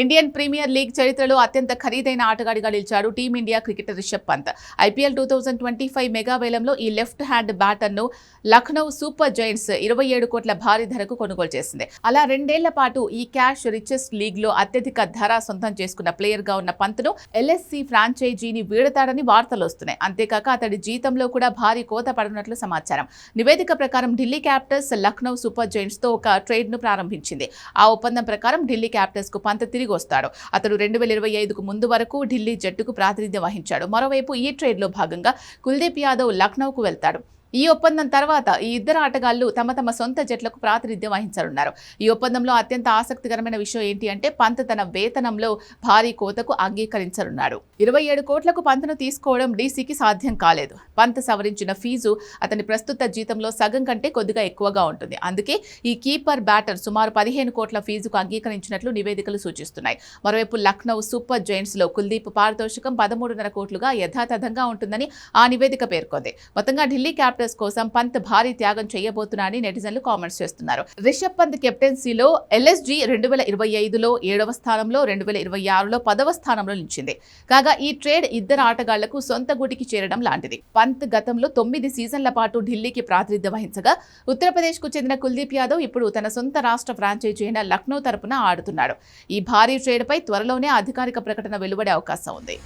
Indian premier league చరిత్రలో అత్యంత ఖరీదైన ఆటగాడిగా నిలిచాడు team India cricketer Rishabh Pant. IPL 2025 mega వేలంలో ఈ లెఫ్ట్ హ్యాండ్ బ్యాటర్ను లక్నో సూపర్ జైంట్స్ 27 కోట్ల భారీ ధరకు కొనుగోలు చేసింది. అలా 2 ఏళ్ల పాటు ఈ క్యాష్ రిచెస్ట్ లీగ్ లో అత్యధిక ధర సొంతం చేసుకున్న ప్లేయర్ గా ఉన్న పంత్ను ఎల్ఎస్సీ ఫ్రాంచైజీని వీడతాడని వార్తలు వస్తున్నాయి. అంతేకాక అతడి జీతంలో కూడా భారీ కోత పడనున్నట్లు సమాచారం. నివేదిక ప్రకారం Delhi Capitals Lucknow Super Giants తో ఒక ట్రేడ్ ను ప్రారంభించింది. ఆ ఒప్పందం ప్రకారం ఢిల్లీ క్యాపిటల్స్ కు పంత్ తిరిగి వస్తాడు. అతడు 2025కు ముందు వరకు ఢిల్లీ జట్టుకు ప్రాతినిధ్యం వహించాడు. మరోవైపు ఈ ట్రేడ్ లో భాగంగా కుల్దీప్ యాదవ్ లక్నోకు వెళ్తాడు. ఈ ఒప్పందం తర్వాత ఈ ఇద్దరు ఆటగాళ్లు తమ సొంత జట్లకు ప్రాతినిధ్యం వహించనున్నారు. ఈ ఒప్పందంలో అత్యంత ఆసక్తికరమైన విషయం ఏంటి అంటే పంత్ తన వేతనంలో భారీ కోతకు అంగీకరించనున్నాడు. 27 కోట్లకు పంత్ను తీసుకోవడం డీసీకి సాధ్యం కాలేదు. పంత్ సవరించిన ఫీజు అతని ప్రస్తుత జీతంలో సగం కంటే కొద్దిగా ఎక్కువగా ఉంటుంది. అందుకే ఈ కీపర్ బ్యాటర్ సుమారు 15 కోట్ల ఫీజుకు అంగీకరించినట్లు నివేదికలు సూచిస్తున్నాయి. మరోవైపు లక్నో సూపర్ జైంట్స్ లో కుల్దీప్ పారితోషికం 13.5 కోట్లుగా యథాతథంగా ఉంటుందని ఆ నివేదిక పేర్కొంది. మొత్తంగా ఢిల్లీ క్యాపిటల్స్ కోసం పంత్ భారీ త్యాగం చేయబోతున్నారని నెటిజన్లు కామెంట్స్ చేస్తున్నారు. రిషబ్ పంత్ కెప్టెన్సీలో ఎల్ఎస్జీ 2025లో 7వ స్థానంలో, 2026లో 10వ స్థానంలో నిలిచింది. కాగా ఈ ట్రేడ్ ఇద్దరు ఆటగాళ్లకు సొంత గుడికి చేరడం లాంటిది. పంత్ గతంలో 9 సీజన్ల పాటు ఢిల్లీకి ప్రాతినిధ్యం వహించగా ఉత్తరప్రదేశ్ కు చెందిన కుల్దీప్ యాదవ్ ఇప్పుడు తన సొంత రాష్ట్ర ఫ్రాంచైజీ అయిన లక్నో తరపున ఆడుతున్నాడు. ఈ భారీ ట్రేడ్ పై త్వరలోనే అధికారిక ప్రకటన వెలువడే అవకాశం ఉంది.